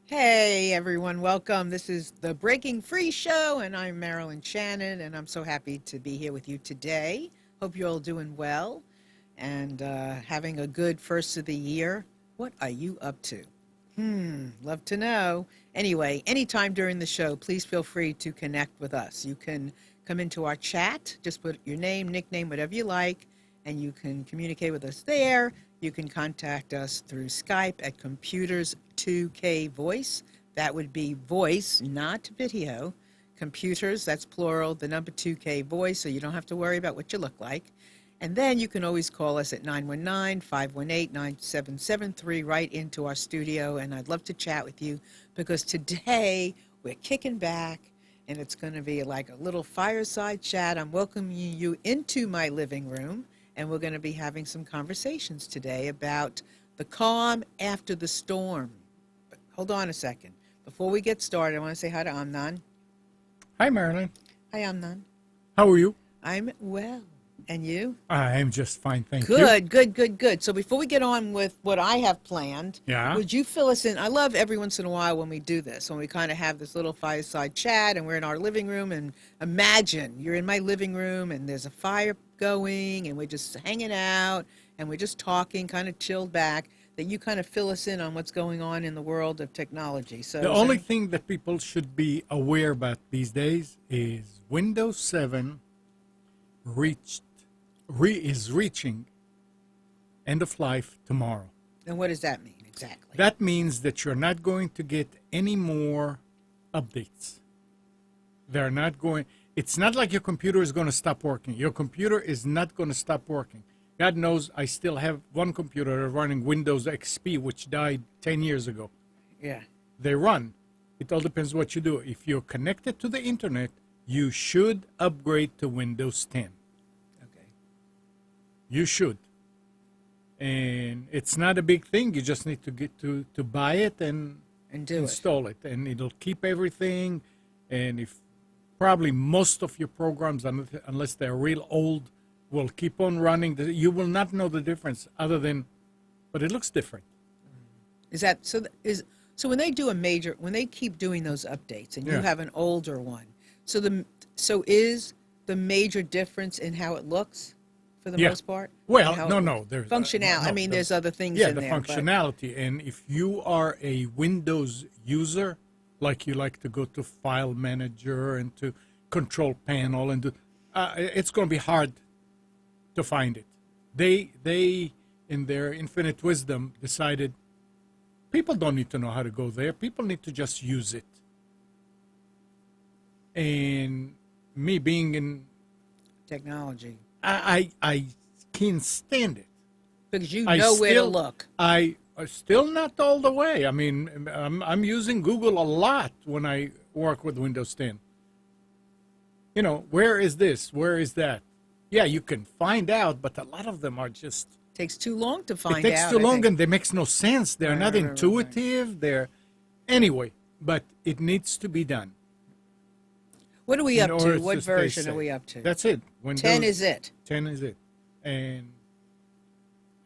Hey everyone, welcome. This is the Breaking Free Show, and I'm Marilyn Shannon, and I'm so happy to be here with you today. Hope you're all doing well and having a good first of the year. What are you up to? Love to know. Anyway, anytime during the show, please feel free to connect with us. You can come into our chat, just put your name, nickname, whatever you like, and you can communicate with us there. You can contact us through Skype at Computers 2K Voice. That would be voice, not video. Computers, that's plural, the number 2K Voice, so you don't have to worry about what you look like. And then you can always call us at 919-518-9773 right into our studio, and I'd love to chat with you because today we're kicking back, and it's going to be like a little fireside chat. I'm welcoming you into my living room, and we're going to be having some conversations today about the calm after the storm. But hold on a second. Before we get started, I want to say hi to Amnon. Hi, Marilyn. Hi, Amnon. How are you? I'm well. And you? I am just fine, thank you. Good. So before we get on with what I have planned, would you fill us in? I love every once in a while when we do this, when we kind of have this little fireside chat and we're in our living room, and imagine you're in my living room and there's a fire going and we're just hanging out and we're just talking, kind of chilled back, that you kind of fill us in on what's going on in the world of technology. So the only thing that people should be aware about these days is Windows 7 is reaching end of life tomorrow. And what does that mean exactly? That means that you're not going to get any more updates. They're not going. It's not like your computer is going to stop working. Your computer is not going to stop working. God knows I still have one computer running Windows XP, which died 10 years ago. Yeah. They run. It all depends what you do. If you're connected to the internet, you should upgrade to Windows 10. You should. And it's not a big thing. You just need to get to buy it and install it. And it'll keep everything. And if probably most of your programs, unless they're real old, will keep on running. You will not know the difference other than, but it looks different. Is that so? So when they do when they keep doing those updates, and you have an older one, so is the major difference in how it looks? For the most part? Well, no. There's functionality. I mean, there's other things in there. Yeah, the functionality. And if you are a Windows user, like you like to go to File Manager and to Control Panel, and it's going to be hard to find it. They, in their infinite wisdom, decided people don't need to know how to go there. People need to just use it. And me being in technology, I can't stand it. Because you know where to look. I still not all the way. I mean, I'm using Google a lot when I work with Windows 10. You know, where is this? Where is that? Yeah, you can find out, but a lot of them are just... Takes too long to find out. It takes too long, and they makes no sense. They're not intuitive. They're... Anyway, but it needs to be done. What are we up to? What version are we up to? That's it. Windows 10 is it. 10 is it. And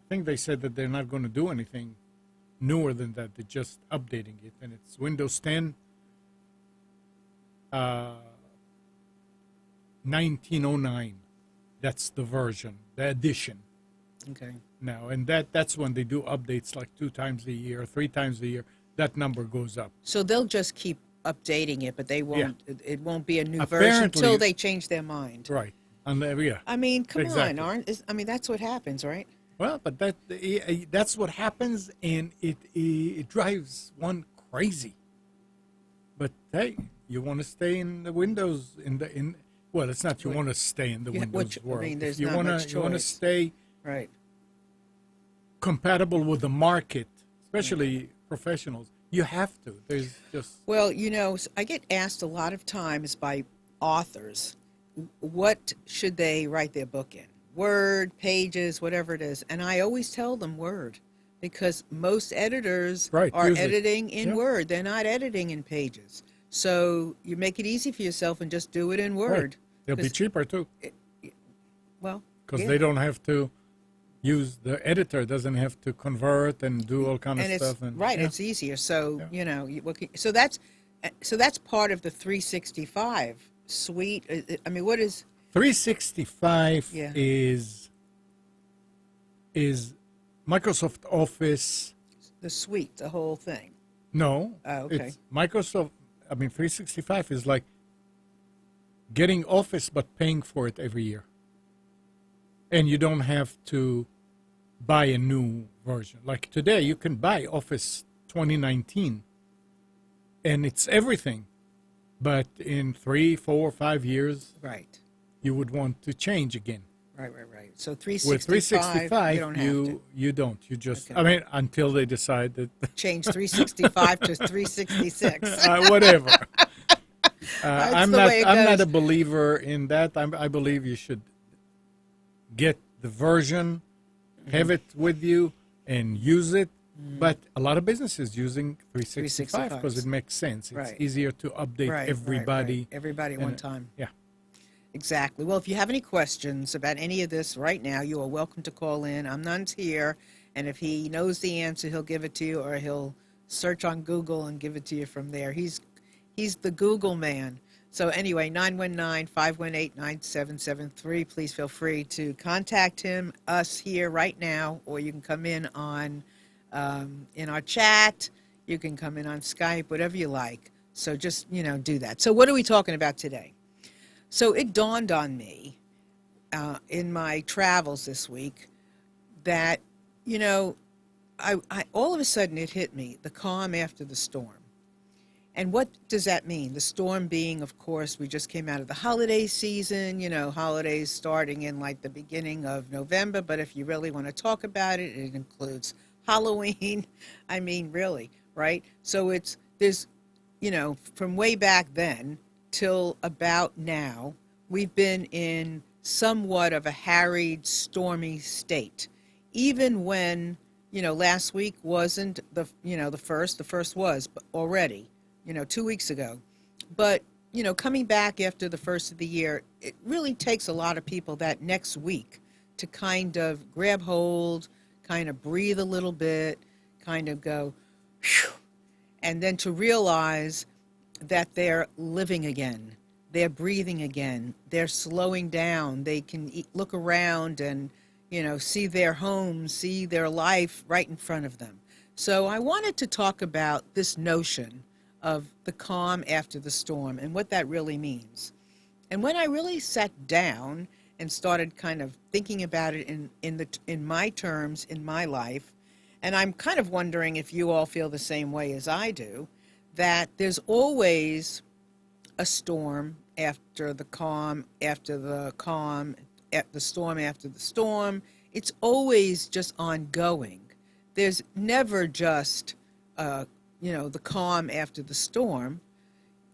I think they said that they're not going to do anything newer than that. They're just updating it. And it's Windows 10 1909. That's the version, the edition. Okay. Now, and that's when they do updates like 2 times a year, 3 times a year. That number goes up. So they'll just keep updating it, but they won't. Yeah. It won't be a new version until they change their mind. Right. Yeah. I mean, come on, I mean, that's what happens, right? Well, but that's what happens, and it drives one crazy. But hey, you want to stay in the Windows well, it's not you want to stay in the Windows world. I mean, there's you not much choice. You want to stay right compatible with the market, especially professionals. You have to. There's just... Well, you know, I get asked a lot of times by authors, what should they write their book in? Word, Pages, whatever it is. And I always tell them Word, because most editors are editing in Word. They're not editing in Pages. So you make it easy for yourself and just do it in Word. Right. It'll be cheaper, too. Well, because they don't have to use the editor doesn't have to convert and do all kind of and it's stuff. And right, yeah, it's easier. So yeah. so that's part of the 365 suite. I mean, what is 365 yeah is Microsoft Office. the suite, the whole thing? No, Oh, okay. it's Microsoft. I mean, 365 is like getting Office but paying for it every year, and you don't have to buy a new version. Like today, you can buy Office 2019, and it's everything. But in 3, 4, 5 years, Right, you would want to change again. right. So With 365, 365, you don't have to you don't. You just, Okay. I mean, until they decide that, change 365 to 366. whatever. That's I'm the not. way it I'm not goes. a believer in that. I believe you should get the version, have it with you, and use it. But a lot of businesses using 365 because it makes sense. It's Right. easier to update Right, everybody. right. Everybody at and one time. Yeah. Exactly. Well, if you have any questions about any of this right now, you are welcome to call in. Amnon's here, and if he knows the answer, he'll give it to you, or he'll search on Google and give it to you from there. He's the Google man. So anyway, 919-518-9773. Please feel free to contact us here right now, or you can come in on in our chat. You can come in on Skype, whatever you like. So just do that. So what are we talking about today? So it dawned on me in my travels this week that, I all of a sudden it hit me, the calm after the storm. And what does that mean? The storm being, of course, we just came out of the holiday season, holidays starting in like the beginning of November. But if you really want to talk about it, it includes Halloween. I mean, really, right? So there's, from way back then till about now, we've been in somewhat of a harried, stormy state. Even when, last week wasn't the first was already, 2 weeks ago. But, coming back after the first of the year, it really takes a lot of people that next week to kind of grab hold, kind of breathe a little bit, kind of go, whew, and then to realize that they're living again, they're breathing again, they're slowing down, they can look around and, see their home, see their life right in front of them. So I wanted to talk about this notion of the calm after the storm and what that really means. And when I really sat down and started kind of thinking about it in my terms, in my life, and I'm kind of wondering if you all feel the same way as I do, that there's always a storm after the calm, after the calm, the storm after the storm. It's always just ongoing. There's never just, the calm after the storm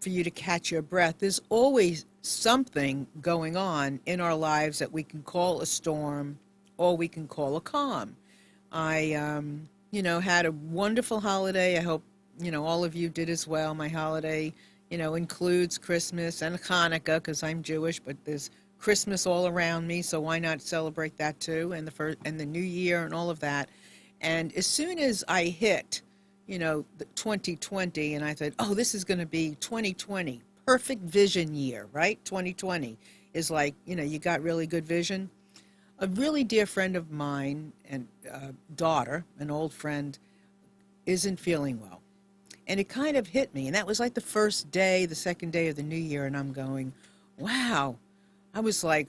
for you to catch your breath. There's always something going on in our lives that we can call a storm or we can call a calm. I, had a wonderful holiday. I hope, all of you did as well. My holiday, includes Christmas and Hanukkah because I'm Jewish, but there's Christmas all around me, so why not celebrate that too, and the New Year and all of that. And as soon as I hit, the 2020, and I thought, oh, this is going to be 2020, perfect vision year, right? 2020 is like, you got really good vision. A really dear friend of mine and daughter, an old friend, isn't feeling well. And it kind of hit me. And that was like the first day, the second day of the new year. And I'm going, wow. I was like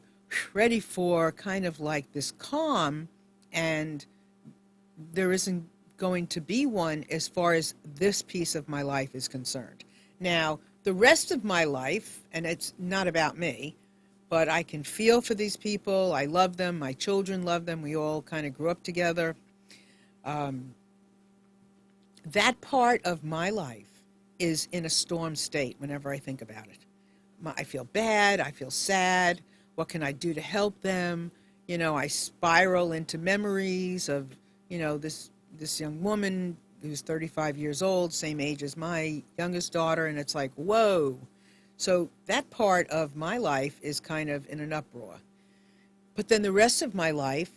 ready for kind of like this calm. And there isn't going to be one as far as this piece of my life is concerned. Now, the rest of my life, and it's not about me, but I can feel for these people. I love them. My children love them. We all kind of grew up together. That part of my life is in a storm state whenever I think about it. I feel bad. I feel sad. What can I do to help them? I spiral into memories of, this young woman who's 35 years old, same age as my youngest daughter, and it's like, whoa. So that part of my life is kind of in an uproar. But then the rest of my life,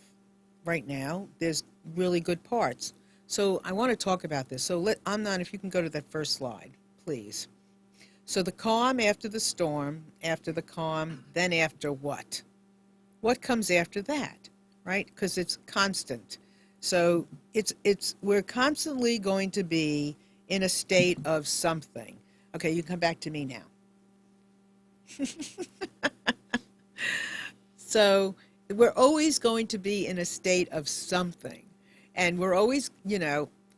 right now, there's really good parts. So I want to talk about this. So Amnon, if you can go to that first slide, please. So the calm after the storm, after the calm, then after what? What comes after that, right? Because it's constant. So we're constantly going to be in a state of something. Okay, you come back to me now. So we're always going to be in a state of something. And we're always,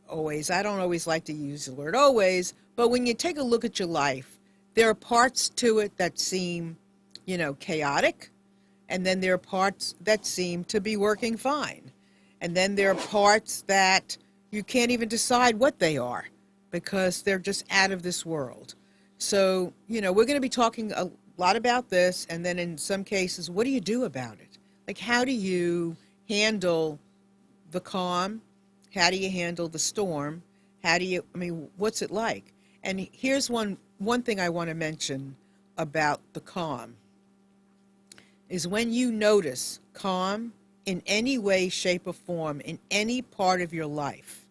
always, I don't always like to use the word always, but when you take a look at your life, there are parts to it that seem, chaotic. And then there are parts that seem to be working fine. And then there are parts that you can't even decide what they are because they're just out of this world. So, we're going to be talking a lot about this. And then in some cases, what do you do about it? Like, how do you handle the calm? How do you handle the storm? What's it like? And here's one thing I want to mention about the calm is when you notice calm in any way, shape, or form in any part of your life.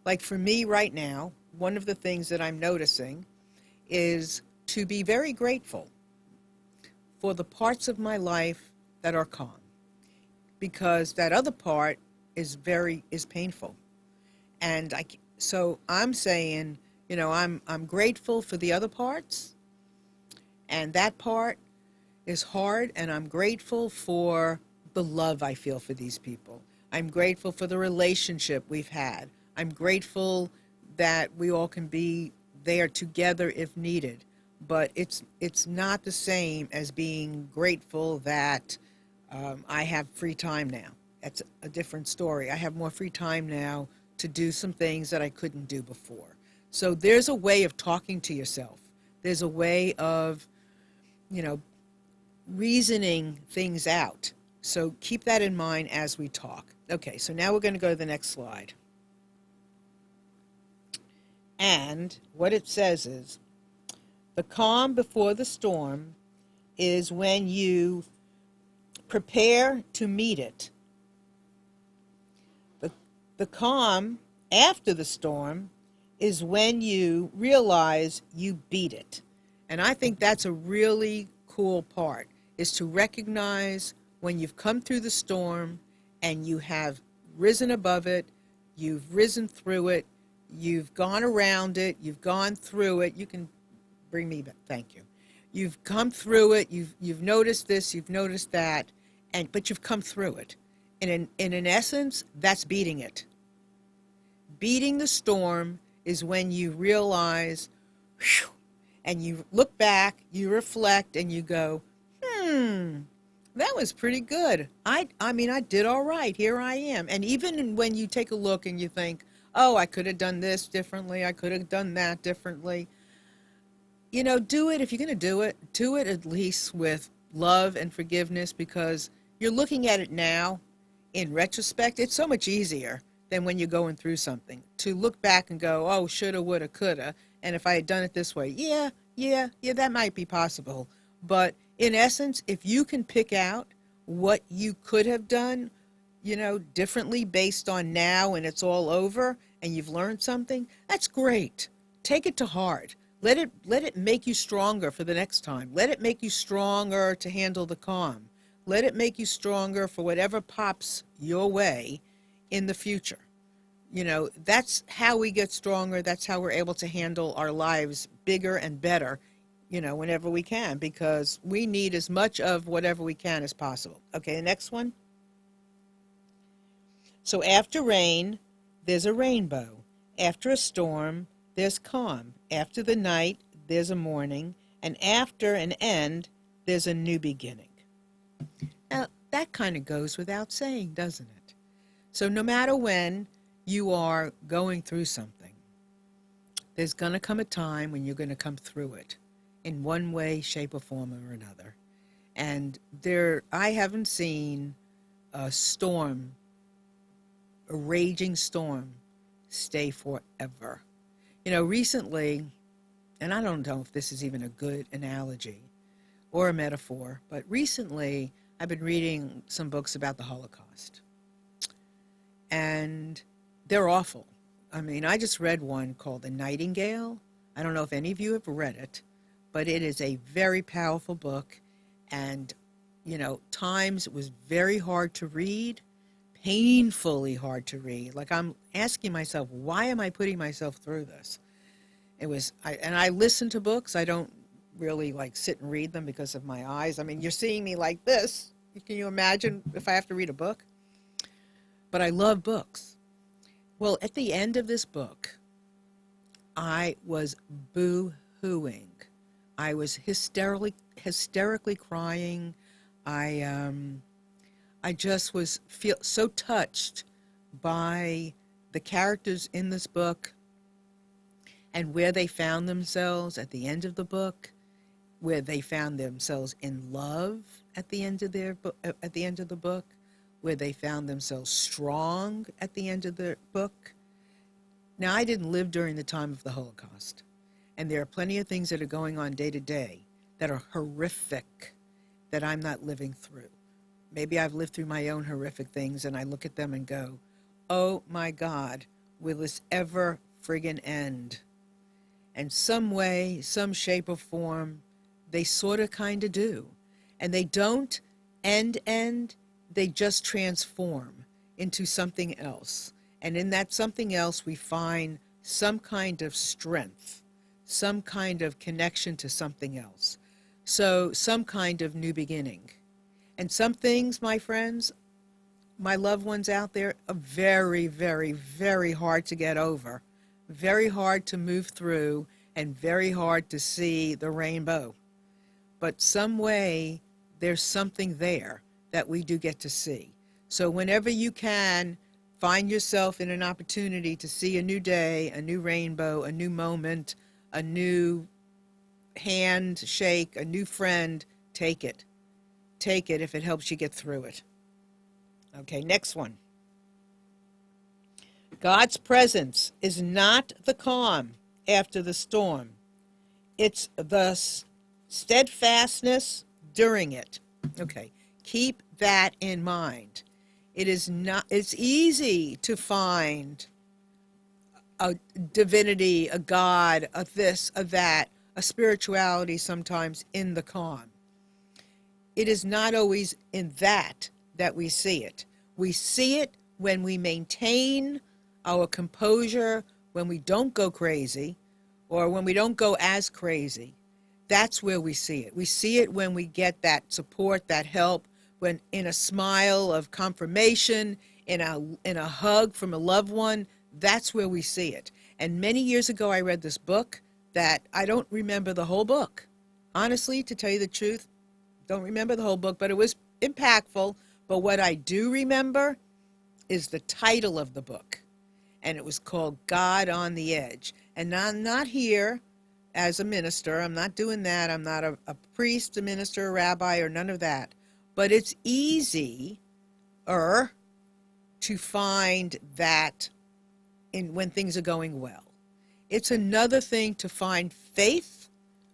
Like for me right now, one of the things that I'm noticing is to be very grateful for the parts of my life that are calm, because that other part is painful. And so I'm saying, I'm grateful for the other parts, and that part is hard, and I'm grateful for the love I feel for these people. I'm grateful for the relationship we've had. I'm grateful that we all can be there together if needed. But it's not the same as being grateful that I have free time now. That's a different story. I have more free time now to do some things that I couldn't do before. So there's a way of talking to yourself. There's a way of, reasoning things out. So keep that in mind as we talk. Okay, so now we're going to go to the next slide. And what it says is, the calm before the storm is when you prepare to meet it. The calm after the storm is when you realize you beat it. And I think that's a really cool part, is to recognize when you've come through the storm and you have risen above it, you've risen through it, you've gone around it, you've gone through it. You can bring me back, thank you. You've come through it, you've noticed this, you've noticed that, but you've come through it. And in essence, that's beating it. Beating the storm is when you realize, whew, and you look back, you reflect, and you go, that was pretty good. I did all right. Here I am. And even when you take a look and you think, oh, I could have done this differently, I could have done that differently, do it. If you're going to do it at least with love and forgiveness, because you're looking at it now in retrospect. It's so much easier than when you're going through something to look back and go, oh, shoulda, woulda, coulda. And if I had done it this way, yeah, that might be possible. But in essence, if you can pick out what you could have done, differently based on now and it's all over and you've learned something, that's great. Take it to heart. Let it make you stronger for the next time. Let it make you stronger to handle the calm. Let it make you stronger for whatever pops your way in the future. That's how we get stronger. That's how we're able to handle our lives bigger and better, whenever we can, because we need as much of whatever we can as possible. Okay, the next one. So after rain, there's a rainbow. After a storm, there's calm. After the night, there's a morning. And after an end, there's a new beginning. Now, that kind of goes without saying, doesn't it? So no matter when you are going through something, there's going to come a time when you're going to come through it in one way, shape, or form or another. And I haven't seen a storm, a raging storm, stay forever. Recently, and I don't know if this is even a good analogy or a metaphor, but recently I've been reading some books about the Holocaust. and they're awful. I mean, I just read one called The Nightingale. I don't know if any of you have read it, but it is a very powerful book. And, times it was very hard to read, painfully hard to read. Like, I'm asking myself, why am I putting myself through this? And I listen to books. I don't really like sit and read them because of my eyes. I mean, you're seeing me like this. Can you imagine if I have to read a book? But I love books. Well, at the end of this book, I was boo-hooing. I was hysterically crying. I just feel so touched by the characters in this book and where they found themselves at the end of the book, where they found themselves in love at the end of the book, where they found themselves strong at the end of the book. Now, I didn't live during the time of the Holocaust, and there are plenty of things that are going on day to day that are horrific that I'm not living through. Maybe I've lived through my own horrific things, and I look at them and go, oh my God, will this ever friggin' end? And some way, some shape or form, they sort of kind of do. And they don't end, they just transform into something else. And in that something else, we find some kind of strength, some kind of connection to something else. So some kind of new beginning. And some things, my friends, my loved ones out there, are very, very, very hard to get over, very hard to move through, and very hard to see the rainbow. But some way, there's something there that we do get to see. So whenever you can, find yourself in an opportunity to see a new day, a new rainbow, a new moment, a new handshake, a new friend, take it. Take it if it helps you get through it. Okay, next one. God's presence is not the calm after the storm. It's the steadfastness during it. Okay, keep that in mind. It's easy to find a divinity, a God, a this, a that, a spirituality sometimes in the calm. It is not always in that we see it. We see it when we maintain our composure, when we don't go crazy, or when we don't go as crazy. That's where we see it. We see it when we get that support, that help, when in a smile of confirmation, in a hug from a loved one. That's where we see it. And many years ago, I read this book that I don't remember the whole book. Honestly, to tell you the truth, don't remember the whole book, but it was impactful. But what I do remember is the title of the book, and it was called God on the Edge. And I'm not here as a minister. I'm not doing that. I'm not a priest, a minister, a rabbi, or none of that. But it's easier to find that when things are going well. It's another thing to find faith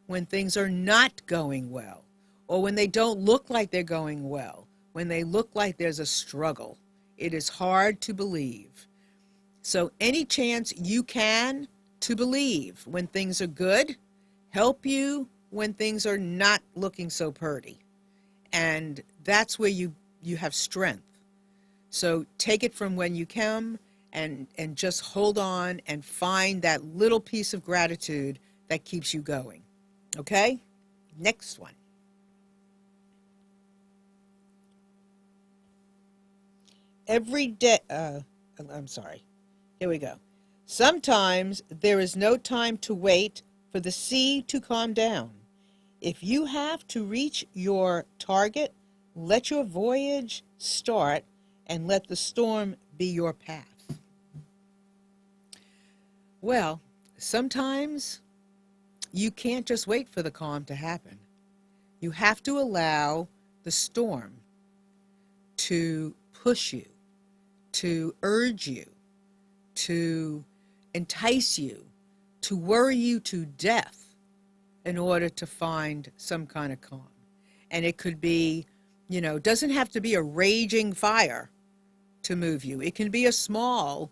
when things are not going well, or when they don't look like they're going well, when they look like there's a struggle. It is hard to believe. So any chance you can to believe when things are good, help you when things are not looking so pretty. And that's where you have strength. So take it from when you can and just hold on and find that little piece of gratitude that keeps you going. Okay? Next one. Every day, I'm sorry. Here we go. Sometimes there is no time to wait for the sea to calm down. If you have to reach your target, let your voyage start and let the storm be your path. Well, sometimes you can't just wait for the calm to happen. You have to allow the storm to push you, to urge you, to entice you, to worry you to death in order to find some kind of calm. And it could be, doesn't have to be a raging fire to move you. It can be a small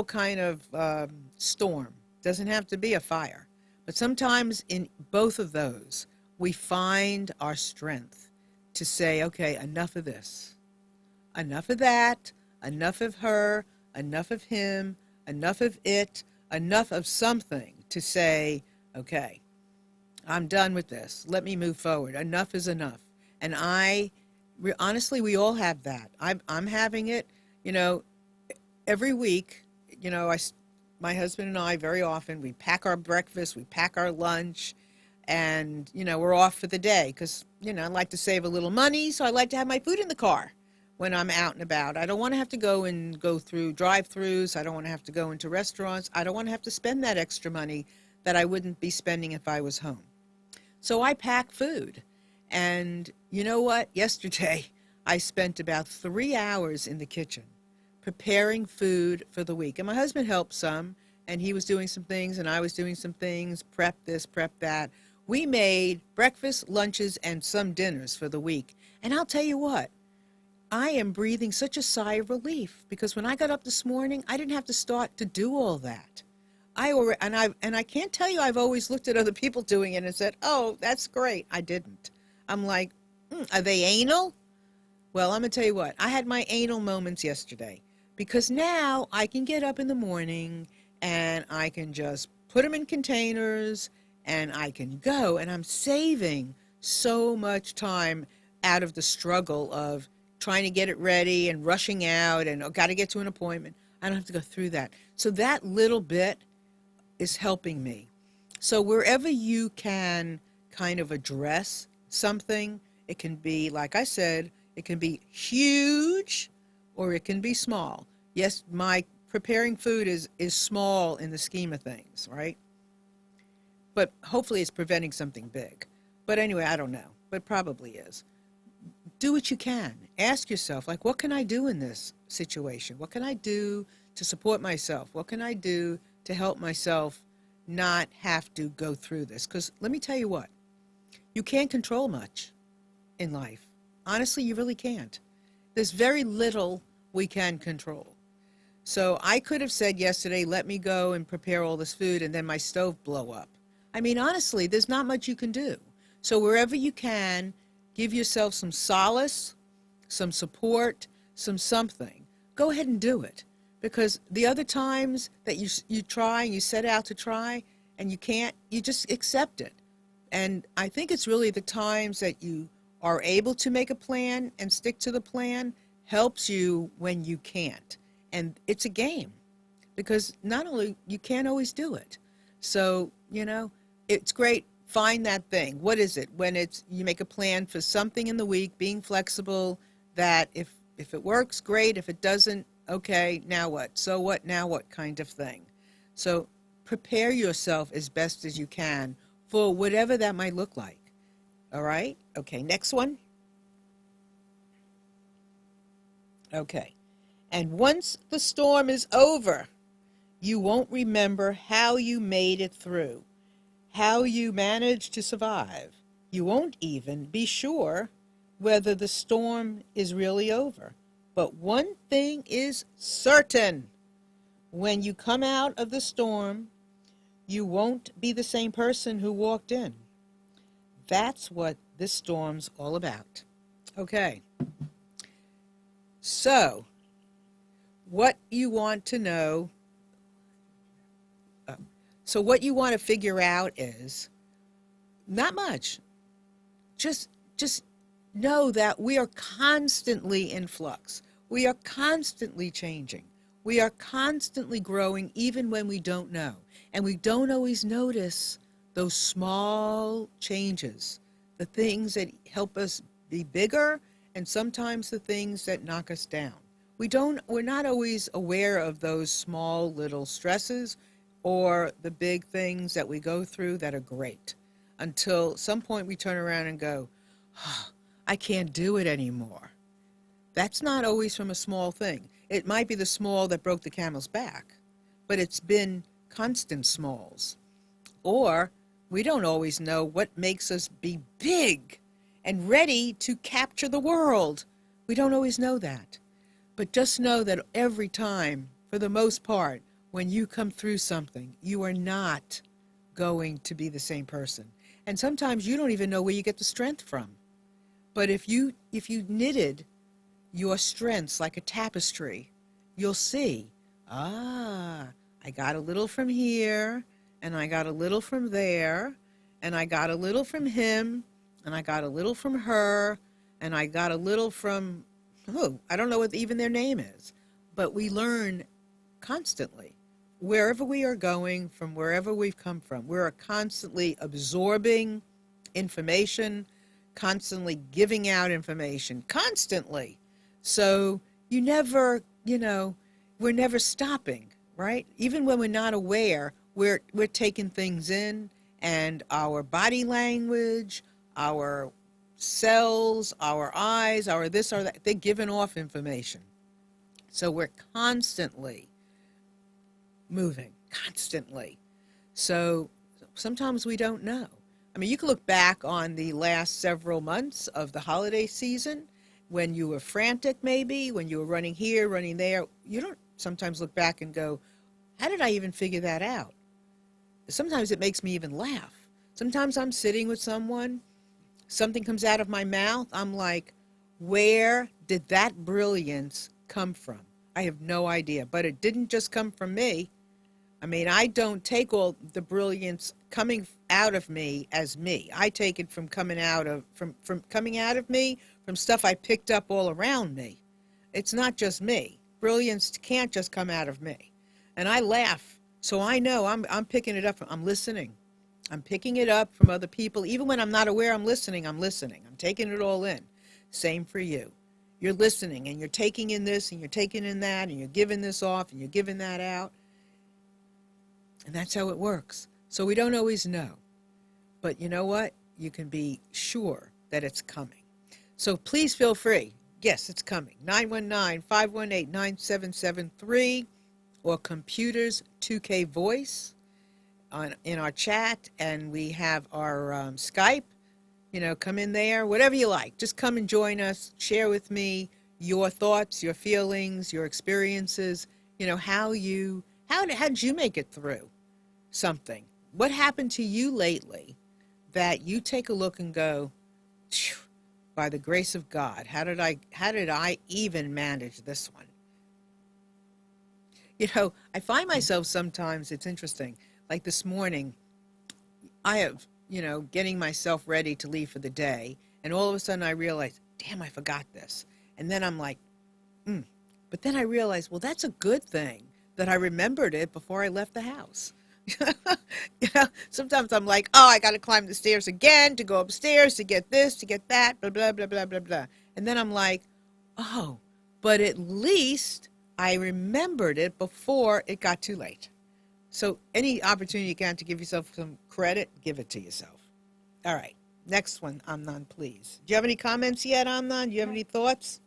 kind of storm. Doesn't have to be a fire. But sometimes in both of those, we find our strength to say, okay, enough of this, enough of that, enough of her, enough of him, enough of it, enough of something to say, okay, I'm done with this. Let me move forward. Enough is enough. And honestly, we all have that. I'm having it, every week. My husband and I, very often, we pack our breakfast, we pack our lunch, and, we're off for the day because, I like to save a little money, so I like to have my food in the car when I'm out and about. I don't want to have to go through drive-throughs. I don't want to have to go into restaurants. I don't want to have to spend that extra money that I wouldn't be spending if I was home. So I pack food. And you know what? Yesterday, I spent about 3 hours in the kitchen preparing food for the week. And my husband helped some, and he was doing some things, and I was doing some things, prep this, prep that. We made breakfast, lunches, and some dinners for the week. And I'll tell you what, I am breathing such a sigh of relief because when I got up this morning, I didn't have to start to do all that. I can't tell you I've always looked at other people doing it and said, oh, that's great. I didn't. I'm like, are they anal? Well, I'm going to tell you what, I had my anal moments yesterday because now I can get up in the morning and I can just put them in containers and I can go, and I'm saving so much time out of the struggle of trying to get it ready and rushing out and got to get to an appointment. I don't have to go through that. So that little bit is helping me. So wherever you can kind of address something, it can be, like I said, it can be huge or it can be small. Yes, my preparing food is small in the scheme of things, right? But hopefully it's preventing something big. But anyway, I don't know, but probably is. Do what you can. Ask yourself, like, what can I do in this situation? What can I do to support myself? What can I do to help myself not have to go through this? Because let me tell you what, you can't control much in life. Honestly, you really can't. There's very little we can control. So I could have said yesterday, let me go and prepare all this food and then my stove blow up. I mean, honestly, there's not much you can do. So wherever you can, give yourself some solace, some support, something. Go ahead and do it. Because the other times that you try and you set out to try and you can't, you just accept it. And I think it's really the times that you are able to make a plan and stick to the plan helps you when you can't. And it's a game because not only you can't always do it. So, it's great. Find that thing. What is it? When you make a plan for something in the week, being flexible, that if it works, great. If it doesn't, okay, now what? So what, now what kind of thing? So prepare yourself as best as you can for whatever that might look like. All right? Okay, next one. Okay. And once the storm is over, you won't remember how you made it through, how you managed to survive. You won't even be sure whether the storm is really over. But one thing is certain. When you come out of the storm, you won't be the same person who walked in. That's what this storm's all about. Okay. So, what you want to know, what you want to figure out is not much. Just know that we are constantly in flux. We are constantly changing. We are constantly growing even when we don't know. And we don't always notice those small changes, the things that help us be bigger and sometimes the things that knock us down. We're not always aware of those small little stresses or the big things that we go through that are great until some point we turn around and go, oh, I can't do it anymore. That's not always from a small thing. It might be the small that broke the camel's back, but it's been constant smalls. Or we don't always know what makes us be big and ready to capture the world. We don't always know that. But just know that every time, for the most part, when you come through something, you are not going to be the same person. And sometimes you don't even know where you get the strength from. But if you knitted your strengths like a tapestry, you'll see, I got a little from here, and I got a little from there, and I got a little from him, and I got a little from her, and I got a little from, I don't know what even their name is. But we learn constantly. Wherever we are going, from wherever we've come from, we're constantly absorbing information, constantly giving out information, constantly. So you never, we're never stopping, right? Even when we're not aware, we're taking things in, and our body language, our cells, our eyes, our this or that, they're giving off information. So we're constantly moving, constantly. So sometimes we don't know. I mean, you can look back on the last several months of the holiday season when you were frantic, maybe, when you were running here, running there. You don't sometimes look back and go, how did I even figure that out? Sometimes it makes me even laugh. Sometimes I'm sitting with someone, something comes out of my mouth, I'm like, where did that brilliance come from? I have no idea, but it didn't just come from me. I mean, I don't take all the brilliance coming out of me as me. I take it from coming out of me, from stuff I picked up all around me. It's not just me. Brilliance can't just come out of me. And I laugh, so I know I'm picking it up. I'm listening. I'm picking it up from other people. Even when I'm not aware I'm listening. I'm taking it all in. Same for you. You're listening, and you're taking in this, and you're taking in that, and you're giving this off, and you're giving that out. And that's how it works. So we don't always know. But you know what? You can be sure that it's coming. So please feel free. Yes, it's coming. 919-518-9773 or Computers 2K Voice in our chat. And we have our Skype. Come in there, whatever you like. Just come and join us. Share with me your thoughts, your feelings, your experiences. How did you make it through something? What happened to you lately that you take a look and go, by the grace of God, how did I even manage this one? I find myself sometimes, it's interesting, like this morning, I have, getting myself ready to leave for the day, and all of a sudden I realize, damn, I forgot this. And then I'm like, But then I realized, well, that's a good thing that I remembered it before I left the house. Sometimes I'm like, I got to climb the stairs again to go upstairs to get this, to get that, blah, blah, blah, blah, blah, blah. And then I'm like, but at least I remembered it before it got too late. So any opportunity you can to give yourself some credit, give it to yourself. All right. Next one, Amnon, please. Do you have any comments yet, Amnon? Do you have any thoughts?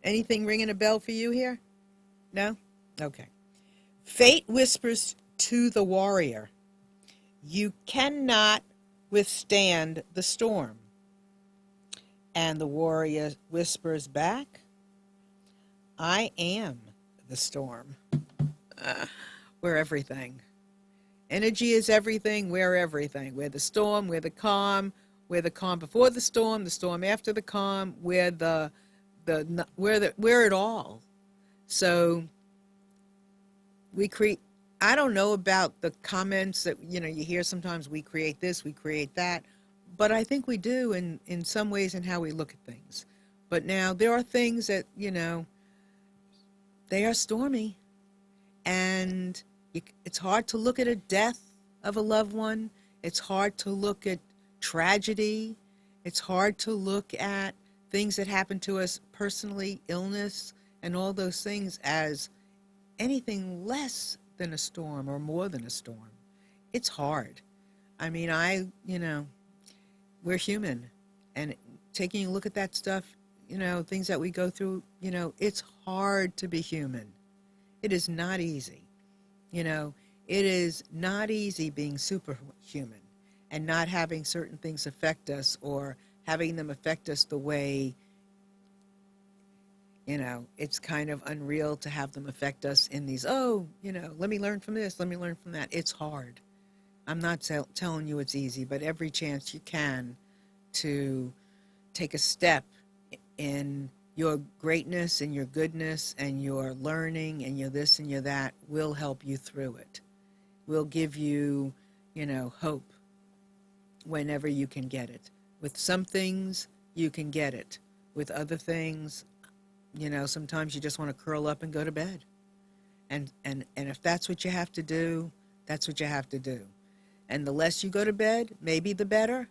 Anything ringing a bell for you here? No? Okay. Fate whispers to the warrior, you cannot withstand the storm. And the warrior whispers back, I am the storm. We're everything. Energy is everything. We're everything. We're the storm. We're the calm. We're the calm before the storm after the calm. We're it all. So we create. I don't know about the comments that you hear sometimes. We create this, we create that, but I think we do in some ways in how we look at things. But now there are things that they are stormy, and it's hard to look at a death of a loved one. It's hard to look at tragedy. It's hard to look at things that happen to us personally, illness, and all those things as anything less than a storm or more than a storm. It's hard. I mean, we're human, and taking a look at that stuff, things that we go through, it's hard to be human. It is not easy. It is not easy being superhuman and not having certain things affect us or having them affect us the way It's kind of unreal to have them affect us in these, oh, let me learn from this, let me learn from that. It's hard. I'm not telling you it's easy, but every chance you can to take a step in your greatness and your goodness and your learning and your this and your that will help you through it. Will give you, hope whenever you can get it. With some things, you can get it. With other things, sometimes you just want to curl up and go to bed. And if that's what you have to do, that's what you have to do. And the less you go to bed, maybe the better.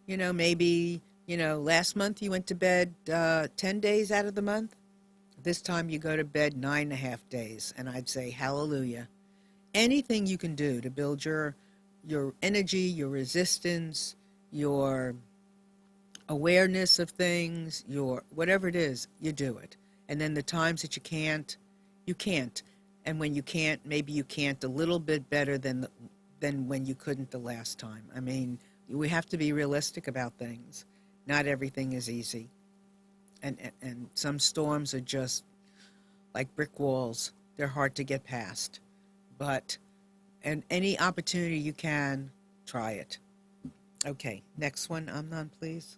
Maybe, last month you went to bed 10 days out of the month. This time you go to bed 9.5 days. And I'd say, hallelujah. Anything you can do to build your energy, your resistance, your awareness of things, your whatever it is, you do it. And then the times that you can't, you can't. And when you can't, maybe you can't a little bit better than when you couldn't the last time. I mean, we have to be realistic about things. Not everything is easy. And some storms are just like brick walls. They're hard to get past. But any opportunity you can, try it. Okay, next one, Amnon, please.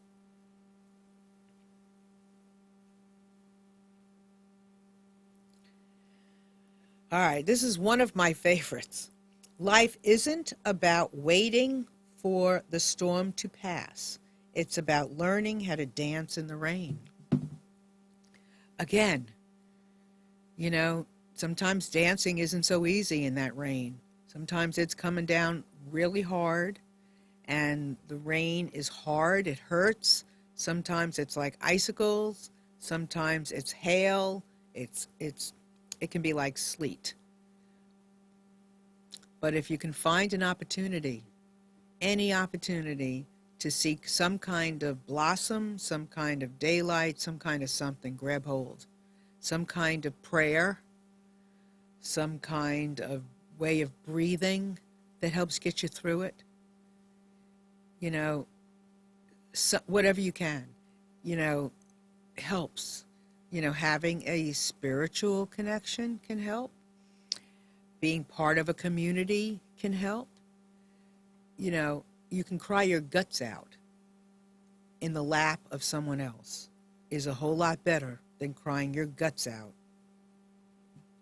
All right, this is one of my favorites. Life isn't about waiting for the storm to pass. It's about learning how to dance in the rain. Again, sometimes dancing isn't so easy in that rain. Sometimes it's coming down really hard, and the rain is hard. It hurts. Sometimes it's like icicles. Sometimes it's hail. It can be like sleet. But if you can find an opportunity, any opportunity to seek some kind of blossom, some kind of daylight, some kind of something, grab hold. Some kind of prayer, some kind of way of breathing that helps get you through it. Whatever you can, helps. Having a spiritual connection can help. Being part of a community can help. You can cry your guts out in the lap of someone else is a whole lot better than crying your guts out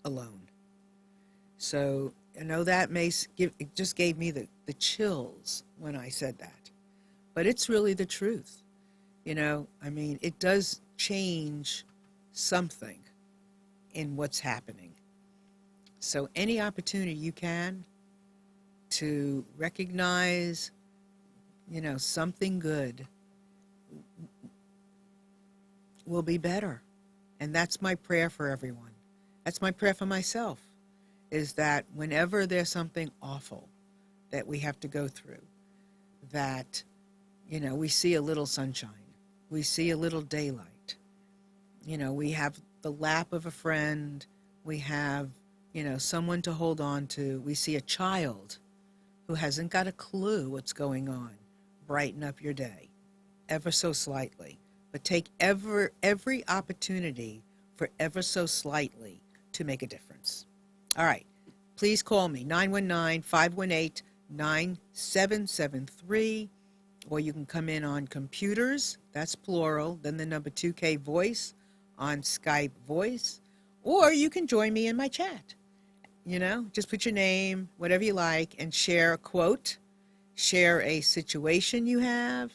alone. So I know that it just gave me the chills when I said that. But it's really the truth. It does change something in what's happening. So any opportunity you can to recognize, something good will be better. And that's my prayer for everyone. That's my prayer for myself, is that whenever there's something awful that we have to go through, that, we see a little sunshine. We see a little daylight. We have the lap of a friend. We have, someone to hold on to. We see a child who hasn't got a clue what's going on. Brighten up your day, ever so slightly. But take every opportunity for ever so slightly to make a difference. All right. Please call me, 919-518-9773, or you can come in on computers, that's plural, then the number 2K voice on Skype voice, or you can join me in my chat. Just put your name, whatever you like, and share a quote, share a situation you have,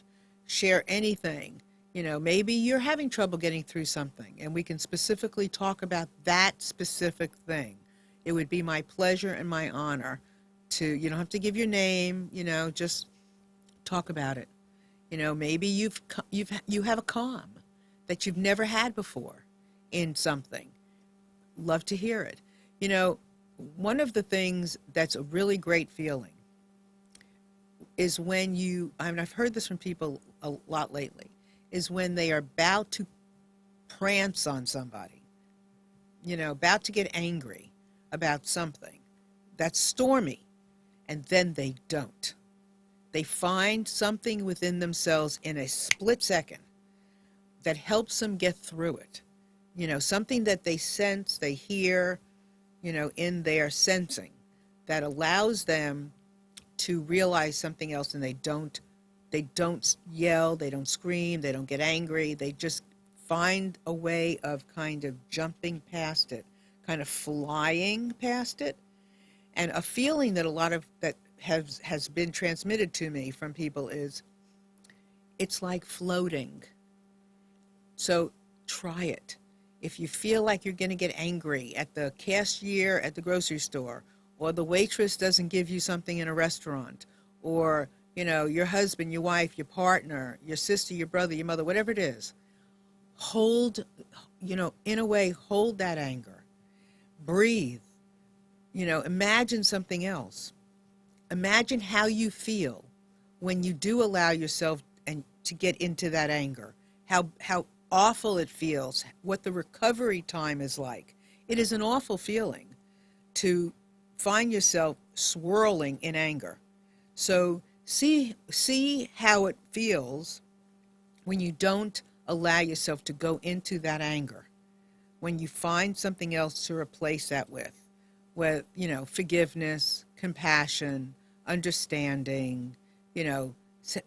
share anything. Maybe you're having trouble getting through something, and we can specifically talk about that specific thing. It would be my pleasure and my honor to, you don't have to give your name, just talk about it. Maybe you have a calm that you've never had before in something. Love to hear it. One of the things that's a really great feeling is when I've heard this from people a lot lately, is when they are about to prance on somebody, about to get angry about something that's stormy, and then they don't. They find something within themselves in a split second that helps them get through it. something that they sense, they hear, in their sensing that allows them to realize something else, and they don't yell, they don't scream, they don't get angry. They just find a way of kind of jumping past it, kind of flying past it. And a feeling that a lot of that has been transmitted to me from people is it's like floating. So try it. If you feel like you're going to get angry at the cashier at the grocery store, or the waitress doesn't give you something in a restaurant, or your husband, your wife, your partner, your sister, your brother, your mother, whatever it is, hold, in a way, hold that anger. Breathe. Imagine something else. Imagine how you feel when you do allow yourself and to get into that anger. How awful it feels, what the recovery time is like. It is an awful feeling to find yourself swirling in anger. So see how it feels when you don't allow yourself to go into that anger, when you find something else to replace that with forgiveness, compassion, understanding,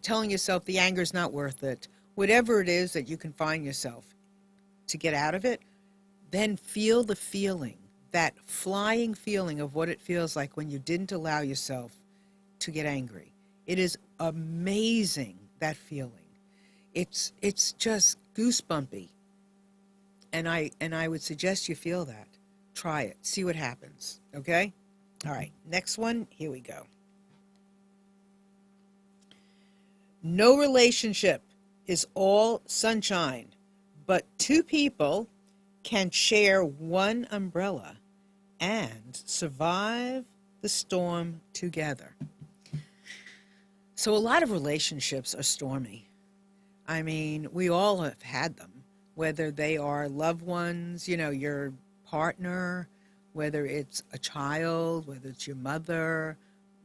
telling yourself the anger is not worth it, whatever it is that you can find yourself to get out of it. Then feel the feeling, that flying feeling of what it feels like when you didn't allow yourself to get angry. It is amazing, that feeling. It's just goosebumpy. And I would suggest you feel that. Try it. See what happens. Okay? All right. Next one. Here we go. No relationship is all sunshine, but two people can share one umbrella and survive the storm together. So a lot of relationships are stormy. I mean, we all have had them, whether they are loved ones, your partner, whether it's a child, whether it's your mother,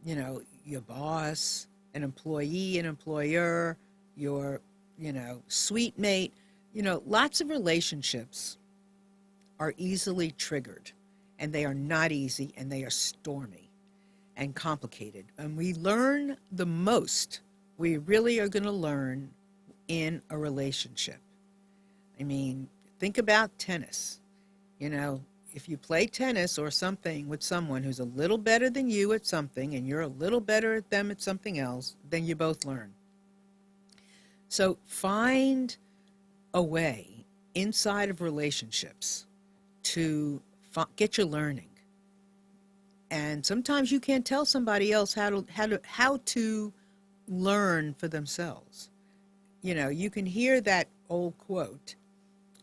your boss, an employee, an employer, your, sweet mate. Lots of relationships are easily triggered, and they are not easy, and they are stormy and complicated. And we learn the most, we really are going to learn in a relationship. I mean, think about tennis. If you play tennis or something with someone who's a little better than you at something, and you're a little better at them at something else, then you both learn. So find a way inside of relationships to get your learning. And sometimes you can't tell somebody else how to learn for themselves. You can hear that old quote,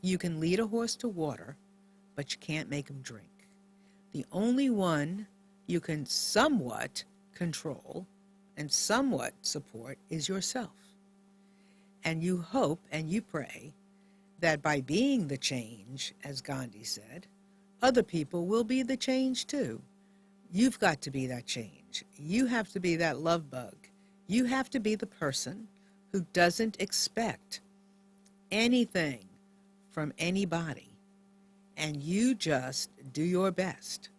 you can lead a horse to water, but you can't make him drink. The only one you can somewhat control and somewhat support is yourself. And you hope and you pray that by being the change, as Gandhi said, other people will be the change too. You've got to be that change. You have to be that love bug. You have to be the person who doesn't expect anything from anybody. And you just do your best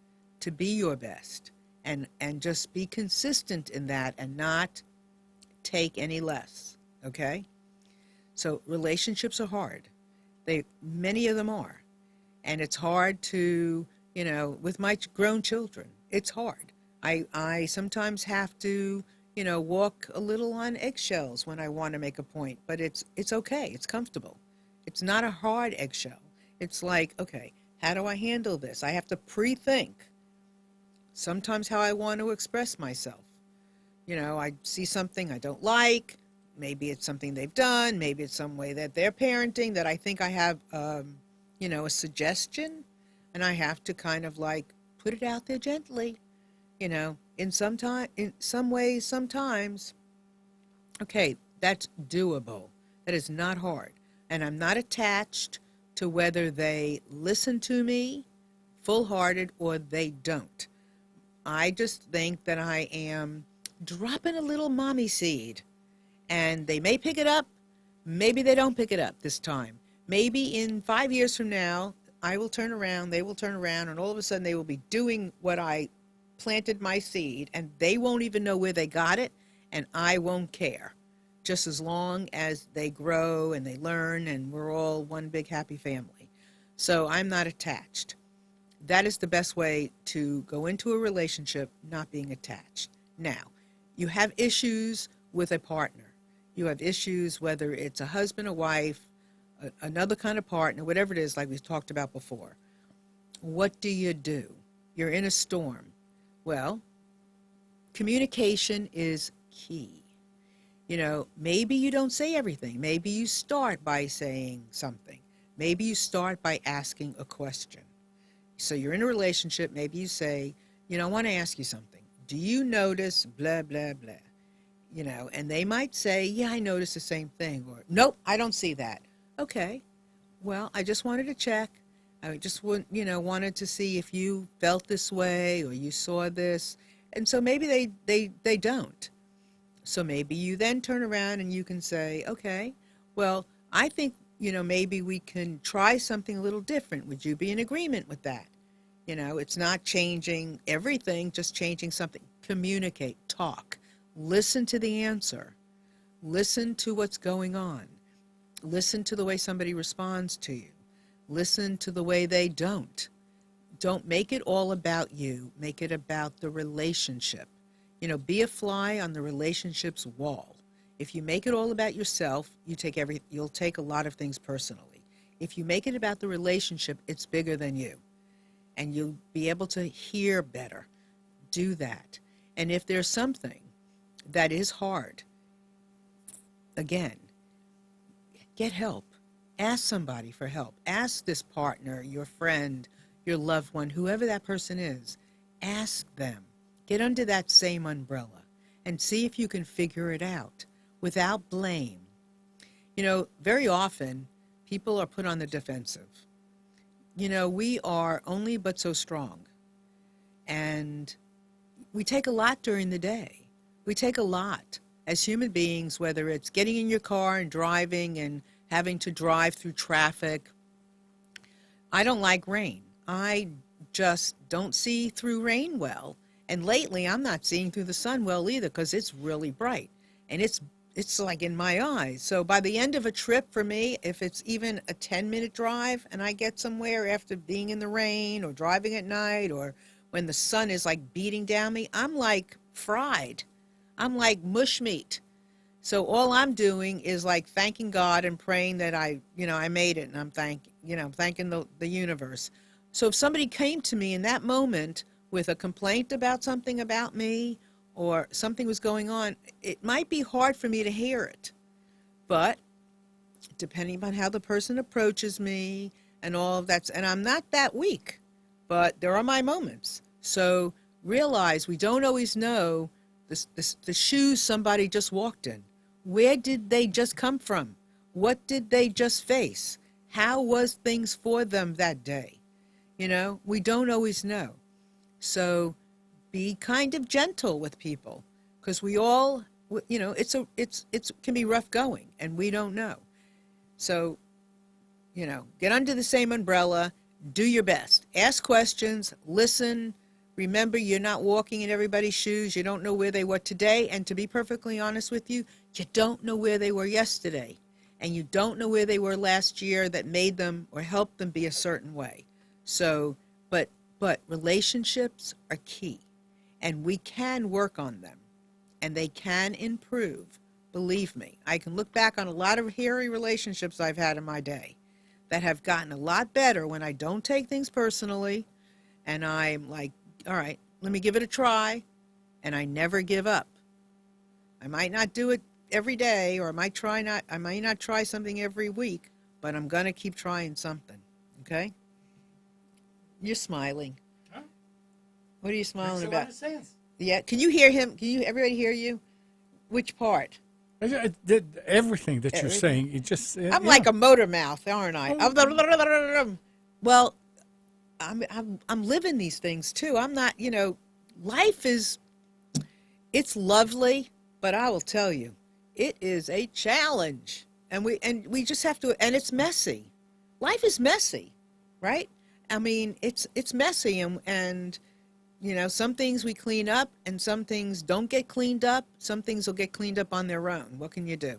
to be your best, and just be consistent in that and not take any less, okay? So relationships are hard. Many of them are. And it's hard to, with my grown children, it's hard. I sometimes have to, walk a little on eggshells when I want to make a point, but it's okay. It's comfortable. It's not a hard eggshell. It's like, okay, how do I handle this? I have to pre-think sometimes how I want to express myself. I see something I don't like. Maybe it's something they've done. Maybe it's some way that they're parenting that I think I have, a suggestion. And I have to kind of like put it out there gently, in some ways, sometimes. Okay, that's doable. That is not hard. And I'm not attached to whether they listen to me full-hearted or they don't. I just think that I am dropping a little mommy seed, and they may pick it up. Maybe they don't pick it up this time. Maybe in 5 years from now, I will turn around, they will turn around, and all of a sudden they will be doing what I planted my seed, and they won't even know where they got it, and I won't care. Just as long as they grow and they learn, and we're all one big happy family. So I'm not attached. That is the best way to go into a relationship, not being attached. Now, you have issues with a partner. You have issues, whether it's a husband, a wife, another kind of partner, whatever it is, like we talked about before. What do? You're in a storm. Well, communication is key. Maybe you don't say everything. Maybe you start by saying something. Maybe you start by asking a question. So you're in a relationship. Maybe you say, I want to ask you something. Do you notice blah, blah, blah? And they might say, yeah, I notice the same thing. Or, nope, I don't see that. Okay, well, I just wanted to check. I just wanted to see if you felt this way or you saw this. And so maybe they don't. So maybe you then turn around and you can say, okay, well, I think, maybe we can try something a little different. Would you be in agreement with that? It's not changing everything, just changing something. Communicate, talk, listen to the answer, listen to what's going on, listen to the way somebody responds to you, listen to the way they don't. Don't make it all about you, make it about the relationship. Be a fly on the relationship's wall. If you make it all about yourself, you'll take a lot of things personally. If you make it about the relationship, it's bigger than you. And you'll be able to hear better. Do that. And if there's something that is hard, again, get help. Ask somebody for help. Ask this partner, your friend, your loved one, whoever that person is. Ask them. Get under that same umbrella and see if you can figure it out without blame. Very often people are put on the defensive. We are only but so strong. And we take a lot during the day. We take a lot as human beings, whether it's getting in your car and driving and having to drive through traffic. I don't like rain. I just don't see through rain well. And lately, I'm not seeing through the sun well either because it's really bright. And it's like in my eyes. So by the end of a trip for me, if it's even a 10-minute drive and I get somewhere after being in the rain or driving at night or when the sun is like beating down me, I'm like fried. I'm like mush meat. So all I'm doing is like thanking God and praying that I made it, and I'm thanking the universe. So if somebody came to me in that moment with a complaint about something about me or something was going on, it might be hard for me to hear it. But depending on how the person approaches me and all of that, and I'm not that weak, but there are my moments. So realize we don't always know the shoes somebody just walked in. Where did they just come from? What did they just face? How was things for them that day? We don't always know. So be kind of gentle with people, because we all, it can be rough going and we don't know. So, get under the same umbrella, do your best, ask questions, listen. Remember, you're not walking in everybody's shoes. You don't know where they were today. And to be perfectly honest with you, you don't know where they were yesterday. And you don't know where they were last year that made them or helped them be a certain way. So, but relationships are key. And we can work on them. And they can improve. Believe me, I can look back on a lot of hairy relationships I've had in my day that have gotten a lot better when I don't take things personally. And I'm like, all right, let me give it a try, and I never give up. I might not do it every day, or I might not try something every week, but I'm going to keep trying something, okay? You're smiling. Huh? What are you smiling Makes a about? lot of sense. Yeah, can you hear him? Can everybody hear you? Which part? Everything that you're Everything. saying, it just... I'm like a motor mouth, aren't I? Well, I'm living these things too. I'm not, life it's lovely, but I will tell you, it is a challenge. And we just have to, and it's messy. Life is messy, right? I mean, it's messy, and you know, some things we clean up and some things don't get cleaned up. Some things will get cleaned up on their own. What can you do?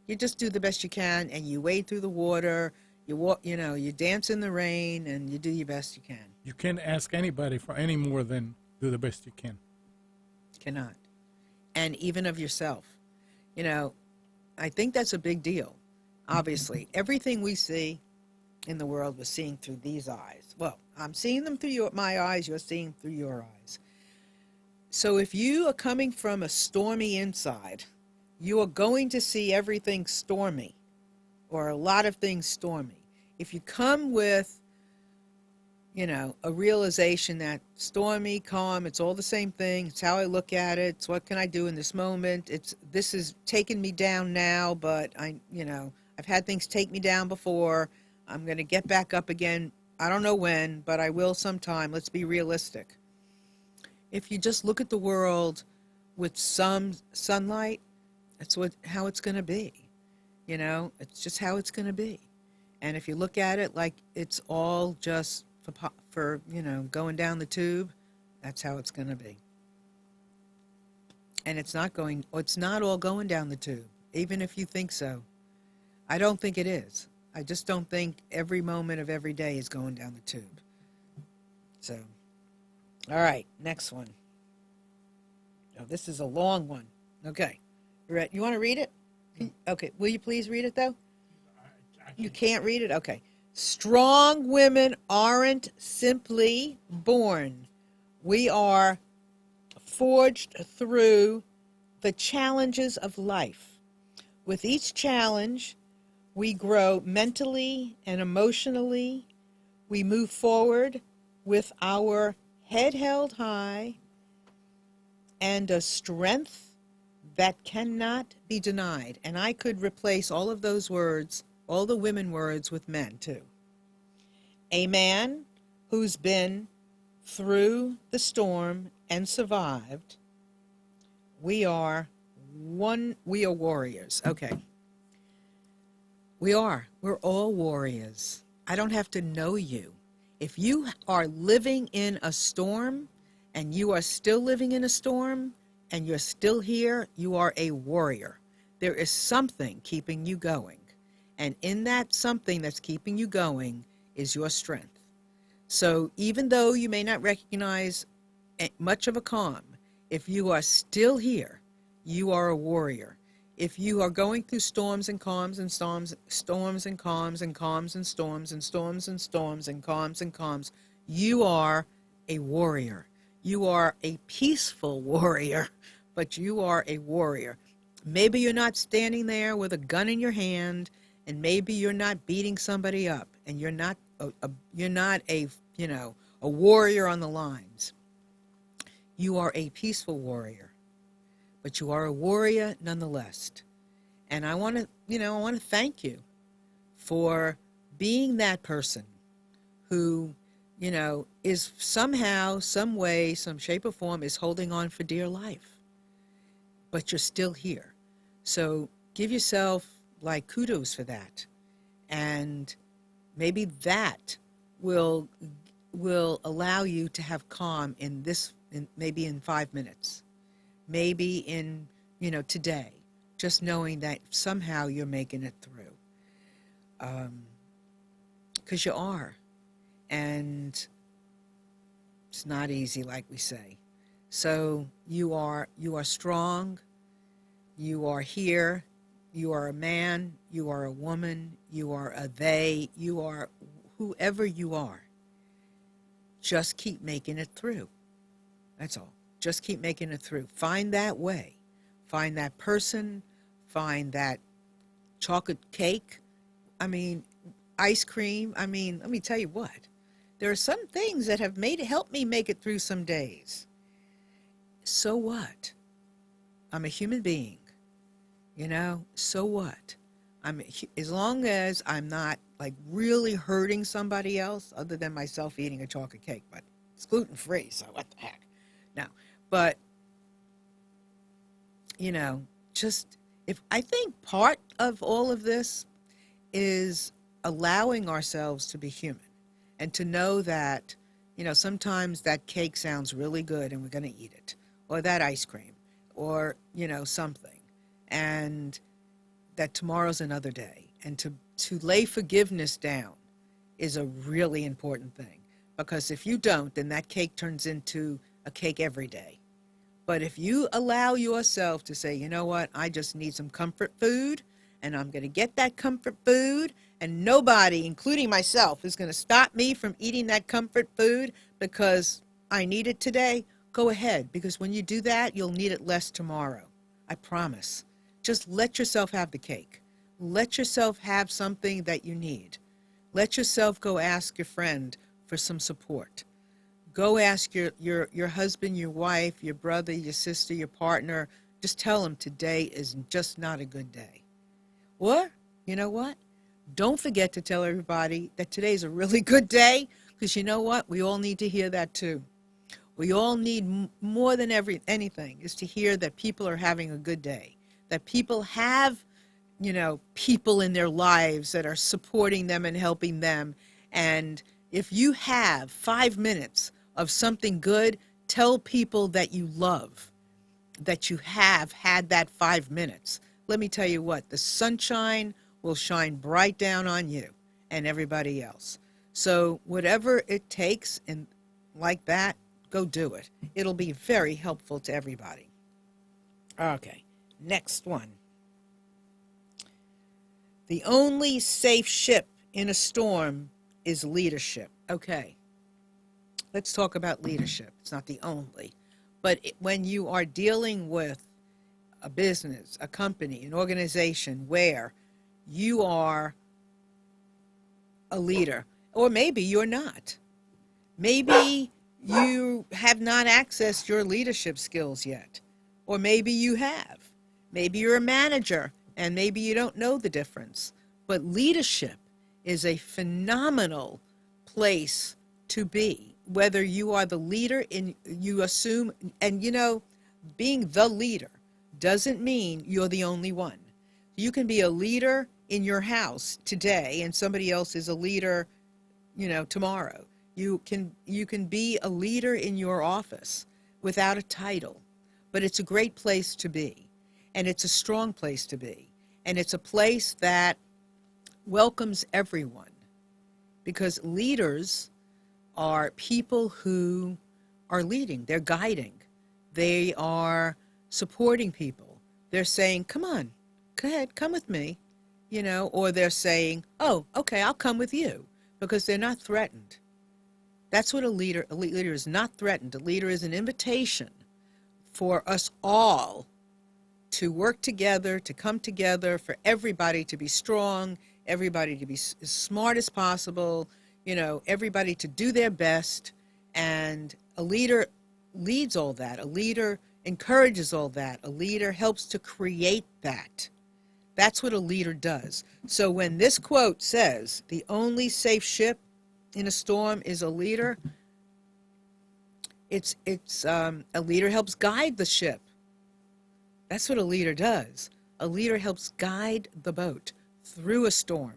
You just do the best you can, and you wade through the water. You walk, you know, you dance in the rain, and you do your best you can. You can't ask anybody for any more than do the best you can. Cannot. And even of yourself. You know, I think that's a big deal. Obviously, everything we see in the world, we're seeing through these eyes. Well, I'm seeing them through my eyes, you're seeing through your eyes. So if you are coming from a stormy inside, you are going to see everything stormy, or a lot of things stormy. If you come with, you know, a realization that stormy, calm, it's all the same thing. It's how I look at it. It's what can I do in this moment. This is taking me down now, but I've had things take me down before. I'm going to get back up again. I don't know when, but I will sometime. Let's be realistic. If you just look at the world with some sunlight, that's how it's going to be. You know, it's just how it's going to be. And if you look at it like it's all just for going down the tube, that's how it's going to be. And it's not all going down the tube, even if you think so. I don't think it is. I just don't think every moment of every day is going down the tube. So, all right, next one. Oh, this is a long one. Okay. You want to read it? Okay. Will you please read it, though? You can't read it? Okay. Strong women aren't simply born. We are forged through the challenges of life. With each challenge, we grow mentally and emotionally. We move forward with our head held high and a strength that cannot be denied. And I could replace all of those words, all the women words, with men too. A man who's been through the storm and survived. We are warriors. Okay. We're all warriors. I don't have to know you. If you are living in a storm and you are still living in a storm and you're still here, you are a warrior. There is something keeping you going. And in that something that's keeping you going is your strength. So even though you may not recognize much of a calm, if you are still here, you are a warrior. If you are going through storms and calms and storms and calms and calms and storms and storms and storms and calms and calms, you are a warrior. You are a peaceful warrior, but you are a warrior. Maybe you're not standing there with a gun in your hand, and maybe you're not beating somebody up, and you're not a warrior on the lines. You are a peaceful warrior, but you are a warrior nonetheless. And I want to thank you for being that person who, is somehow, some way, some shape or form is holding on for dear life. But you're still here. So give yourself kudos for that. And maybe that will allow you to have calm maybe in 5 minutes. Maybe in, today, just knowing that somehow you're making it through. Because you are. And it's not easy, like we say. So you are strong. You are here. You are a man. You are a woman. You are a they. You are whoever you are. Just keep making it through. That's all. Just keep making it through. Find that way. Find that person. Find that chocolate cake. Ice cream. Let me tell you what. There are some things that have helped me make it through some days. So what? I'm a human being. So what? As long as I'm not really hurting somebody else, other than myself eating a chocolate cake, but it's gluten-free, so what the heck? No, but I think part of all of this is allowing ourselves to be human. And to know that, sometimes that cake sounds really good and we're going to eat it, or that ice cream, or, something. And that tomorrow's another day. And to lay forgiveness down is a really important thing. Because if you don't, then that cake turns into a cake every day. But if you allow yourself to say, you know what, I just need some comfort food, and I'm going to get that comfort food, and nobody, including myself, is going to stop me from eating that comfort food because I need it today, go ahead. Because when you do that, you'll need it less tomorrow. I promise. Just let yourself have the cake. Let yourself have something that you need. Let yourself go ask your friend for some support. Go ask your husband, your wife, your brother, your sister, your partner. Just tell them today is just not a good day. Or, you know what? Don't forget to tell everybody that today's a really good day, because you know what? We all need to hear that too. We all need more than anything is to hear that people are having a good day, that people have, people in their lives that are supporting them and helping them. And if you have 5 minutes of something good, tell people that you love, that you have had that 5 minutes. Let me tell you what, the sunshine will shine bright down on you and everybody else. So whatever it takes, and like that, go do it. It'll be very helpful to everybody. Okay, next one. The only safe ship in a storm is leadership. Okay, let's talk about leadership. It's not the only. But when you are dealing with a business, a company, an organization where you are a leader, or maybe you're not. Maybe you have not accessed your leadership skills yet, or maybe you have. Maybe you're a manager and maybe you don't know the difference. But leadership is a phenomenal place to be, whether you are the leader you assume, and being the leader doesn't mean you're the only one. You can be a leader in your house today and somebody else is a leader, tomorrow. You can be a leader in your office without a title, but it's a great place to be, and it's a strong place to be, and it's a place that welcomes everyone, because leaders are people who are leading, they're guiding, they are supporting people. They're saying, come on, go ahead, come with me, or they're saying, oh, okay, I'll come with you, because they're not threatened. That's what a leader is not threatened. A leader is an invitation for us all to work together, to come together, for everybody to be strong, everybody to be as smart as possible, everybody to do their best. And a leader leads all that. A leader encourages all that. A leader helps to create that. That's what a leader does. So when this quote says, the only safe ship in a storm is a leader, it's a leader helps guide the ship. That's what a leader does. A leader helps guide the boat through a storm.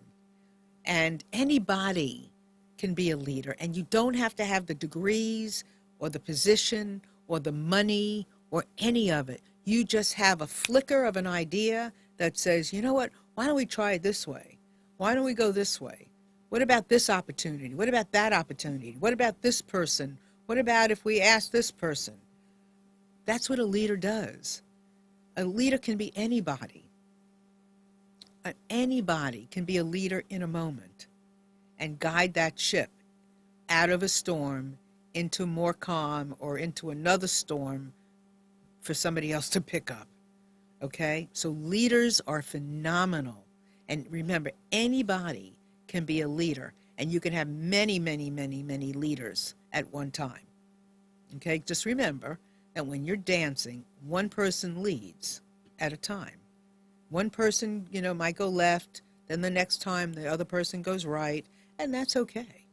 And anybody can be a leader, and you don't have to have the degrees or the position or the money or any of it. You just have a flicker of an idea that says, you know what, why don't we try it this way? Why don't we go this way? What about this opportunity? What about that opportunity? What about this person? What about if we ask this person? That's what a leader does. A leader can be anybody. Anybody can be a leader in a moment and guide that ship out of a storm into more calm, or into another storm for somebody else to pick up. Okay? So leaders are phenomenal. And remember, anybody can be a leader, and you can have many, many, many, many leaders at one time. Okay? Just remember that when you're dancing, one person leads at a time. One person, might go left, then the next time the other person goes right, and that's okay.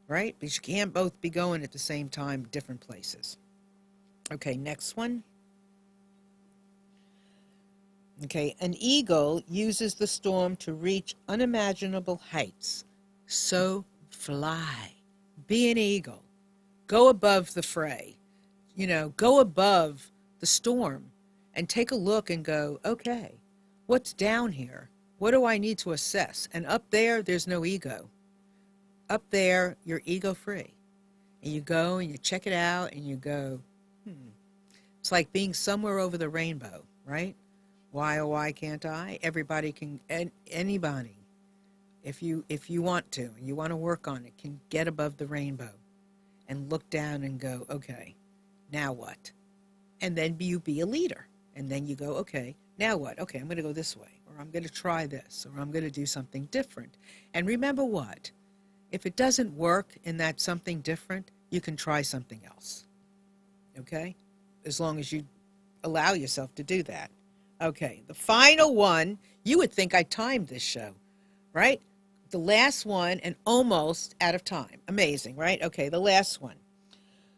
Right? Because you can't both be going at the same time, different places. Okay, next one. Okay, an eagle uses the storm to reach unimaginable heights. So fly, be an eagle, go above the fray, go above the storm and take a look and go, okay, what's down here? What do I need to assess? And up there, there's no ego. Up there, you're ego free. And you go and you check it out and you go, It's like being somewhere over the rainbow, right? Why, oh, why can't I? Everybody can, anybody, if you want to, you want to work on it, can get above the rainbow and look down and go, okay, now what? And then you be a leader. And then you go, okay, now what? Okay, I'm going to go this way, or I'm going to try this, or I'm going to do something different. And remember what? If it doesn't work in that something different, you can try something else. Okay? As long as you allow yourself to do that. Okay, the final one, you would think I timed this show, right? The last one, and almost out of time. Amazing, right? Okay, the last one.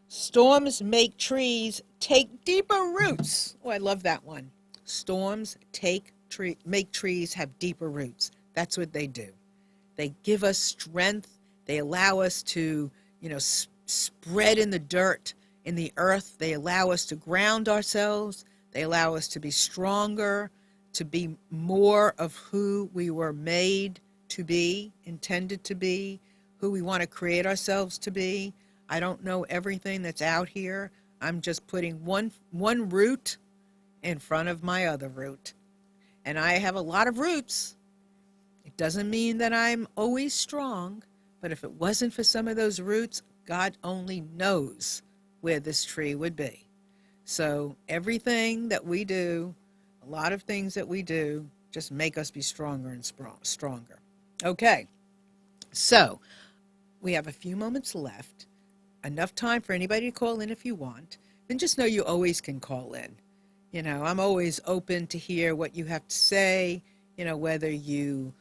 Storms make trees take deeper roots. Oh, I love that one. Storms make trees have deeper roots. That's what they do. They give us strength. They allow us to, spread in the dirt, in the earth. They allow us to ground ourselves. They allow us to be stronger, to be more of who we were made to be, intended to be, who we want to create ourselves to be. I don't know everything that's out here. I'm just putting one root in front of my other root. And I have a lot of roots. It doesn't mean that I'm always strong, but if it wasn't for some of those roots, God only knows where this tree would be. So everything that we do, a lot of things that we do, just make us be stronger and stronger. Okay, so we have a few moments left. Enough time for anybody to call in if you want. And just know you always can call in. I'm always open to hear what you have to say, whether you,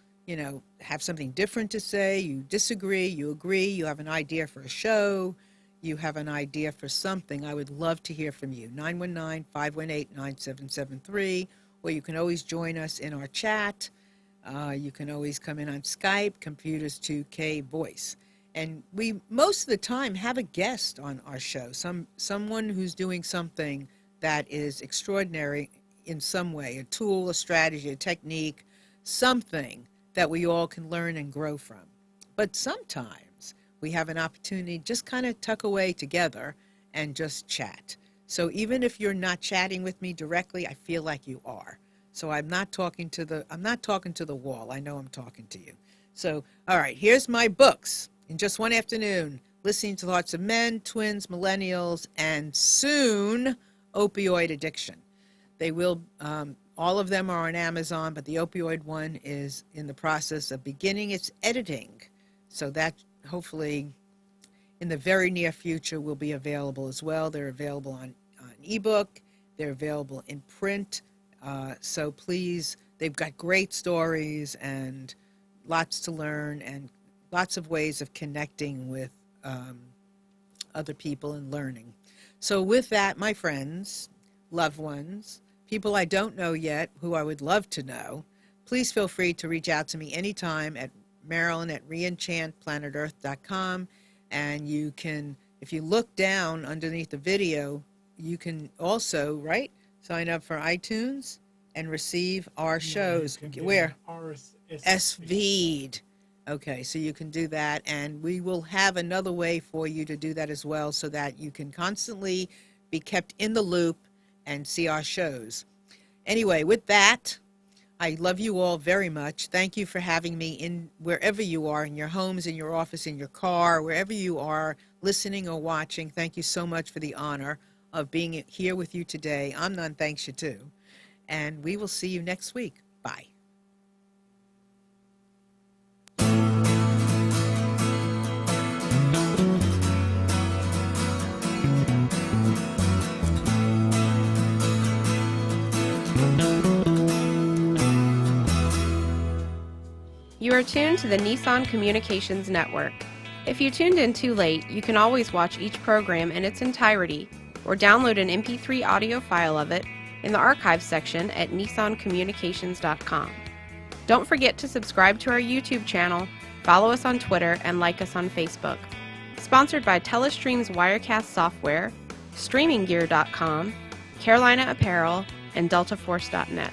have something different to say, you disagree, you agree, you have an idea for a show, you have an idea for something. I would love to hear from you. 919-518-9773, or you can always join us in our chat. You can always come in on Skype, Computers 2K Voice. And we, most of the time, have a guest on our show, someone who's doing something that is extraordinary in some way, a tool, a strategy, a technique, something that we all can learn and grow from. But sometimes we have an opportunity to just kind of tuck away together and just chat. So even if you're not chatting with me directly, I feel like you are. So I'm not talking to the wall. I know I'm talking to you. So, all right, here's my books. In just one afternoon, Listening to the Hearts of Men, Twins, Millennials, and soon, Opioid Addiction. They will, all of them are on Amazon, but the opioid one is in the process of beginning its editing. So that hopefully in the very near future will be available as well. They're available on ebook. They're available in print. So please, they've got great stories and lots to learn and lots of ways of connecting with other people and learning. So with that, my friends, loved ones, people I don't know yet who I would love to know, please feel free to reach out to me anytime at Marilyn@reenchantplanetearth.com. And you can, if you look down underneath the video, you can also, sign up for iTunes and receive our shows. Where? RSS feed. Okay, so you can do that, and we will have another way for you to do that as well so that you can constantly be kept in the loop and see our shows. Anyway, with that, I love you all very much. Thank you for having me in wherever you are, in your homes, in your office, in your car, wherever you are listening or watching. Thank you so much for the honor of being here with you today. Amnon thanks you too. And we will see you next week. Bye. You are tuned to the Nissan Communications Network. If you tuned in too late, you can always watch each program in its entirety or download an MP3 audio file of it in the archives section at nissancommunications.com. Don't forget to subscribe to our YouTube channel, follow us on Twitter, and like us on Facebook. Sponsored by Telestream's Wirecast software, StreamingGear.com, Carolina Apparel, and DeltaForce.net.